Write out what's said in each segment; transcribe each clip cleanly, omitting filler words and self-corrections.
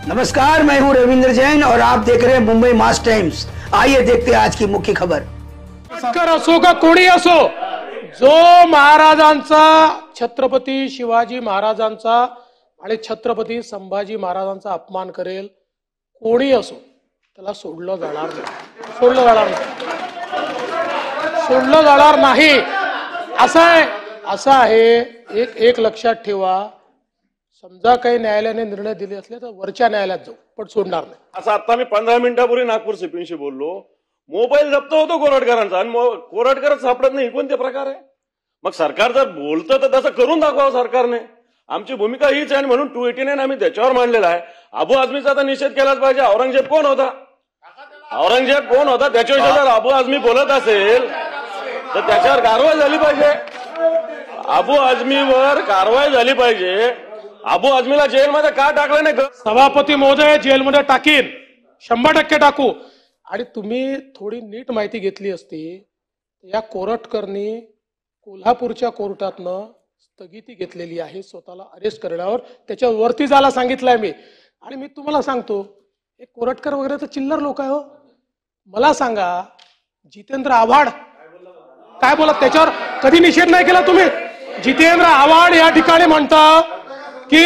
नमस्कार, मैं हूं रविंद्र जैन और आप देख रहे हैं मुंबई मास टाइम्स। आइए देखते हैं आज की मुख्य खबर। असो का कोणी असो, जो महाराजांचा, छत्रपती शिवाजी महाराजांचा आणि छत्रपती संभाजी महाराजांचा अपमान करेल, कोणी असो, त्याला सोडलं जाणार नाही, सोडलं जाणार नाही। असं आहे, एक लक्षात ठेवा, समजा काही न्यायालयाने निर्णय दिले असले तर वरच्या न्यायालयात जाऊ, पण सोडणार नाही। असं आता मी 15 मिनिटापूर्वी नागपूर सीपीशी बोललो, मोबाईल जप्त होतो कोरटकरांचा आणि कोरटकर सापडत नाही, कोणते प्रकार आहे? मग सरकार जर बोलतं तर तसं करून दाखवावं सरकारने। आमची भूमिका हीच आहे, म्हणून 289 आम्ही त्याच्यावर मांडलेला आहे। अबू आझमीचा तर निषेध केलाच पाहिजे। औरंगजेब कोण होता? त्याच्याविषयी जर अबू आझमी बोलत असेल तर त्याच्यावर कारवाई झाली पाहिजे। अबू आझमीवर कारवाई झाली पाहिजे। अबू आझमीला जेलमध्ये का टाकलं नाही? सभापती महोदय, जेलमध्ये टाकीन, 100% टाकू। आणि तुम्ही थोडी नीट माहिती घेतली असती, या कोरटकरनी कोल्हापूरच्या कोर्टातनं स्थगिती घेतलेली आहे स्वतःला अरेस्ट करण्यावर, त्याच्यावरती जायला सांगितलंय मी। आणि मी तुम्हाला सांगतो, एक कोरटकर वगैरे तर चिल्लर लोक आहे हो। मला सांगा, जितेंद्र आव्हाड काय बोलत, त्याच्यावर कधी निषेध नाही केला तुम्ही? जितेंद्र आव्हाड या ठिकाणी म्हणता की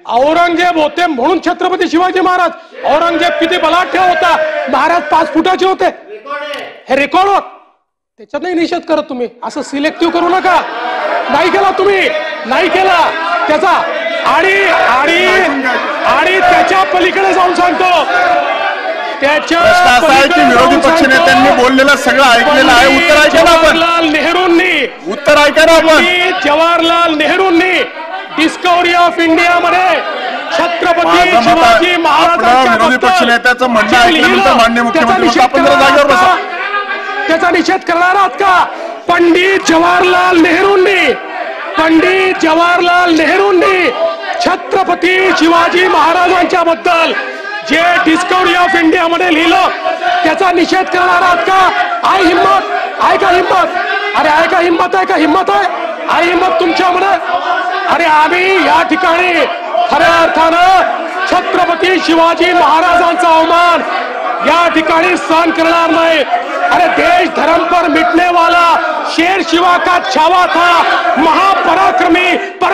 औरंगजेब होते म्हणून छत्रपती शिवाजी महाराज, औरंगजेब किती बलाढ्य होता, महाराज 5 फुटाचे होते, हे रेकॉर्ड होत, त्याच्यातही निषेध करत तुम्ही। असं सिलेक्टिव्ह करू नका, नाही केला तुम्ही, नाही केला त्याचा। आणि त्याच्या पलीकडे जाऊन सांगतो, विरोधी पक्ष नेत्यांनी बोललेलं सगळं ऐकलेलं आहे। उत्तर ऐका ना आपण। जवाहरलाल नेहरूंनी डिस्कवरी ऑफ इंडिया मध्ये छत्रपती शिवाजी महाराजांच्या विरोधी पक्ष नेत्याचं म्हणणं ऐकल्यानंतर माननीय मुख्यमंत्री आपण जरा जागेवर बसा। त्याचा निषेध करणार आहात का? पंडित जवाहरलाल नेहरूंनी छत्रपती शिवाजी महाराजांच्या बद्दल जे डिस्कवरी ऑफ इंडिया मध्ये लिहिलं, त्याचा निषेध करणार आहात का? आहे हिम्मत? आहे का हिम्मत? अरे आहे का हिम्मत? आहे का हिम्मत? आहे हिम्मत तुमच्यामध्ये? अरे आम्ही या ठिकाणी खऱ्या अर्थानं छत्रपती शिवाजी महाराजांचा अवमान या ठिकाणी सहन करणार नाही। अरे देश धर्म पर मिटने वाला शेर शिवा का छावा था, महापराक्रमी पर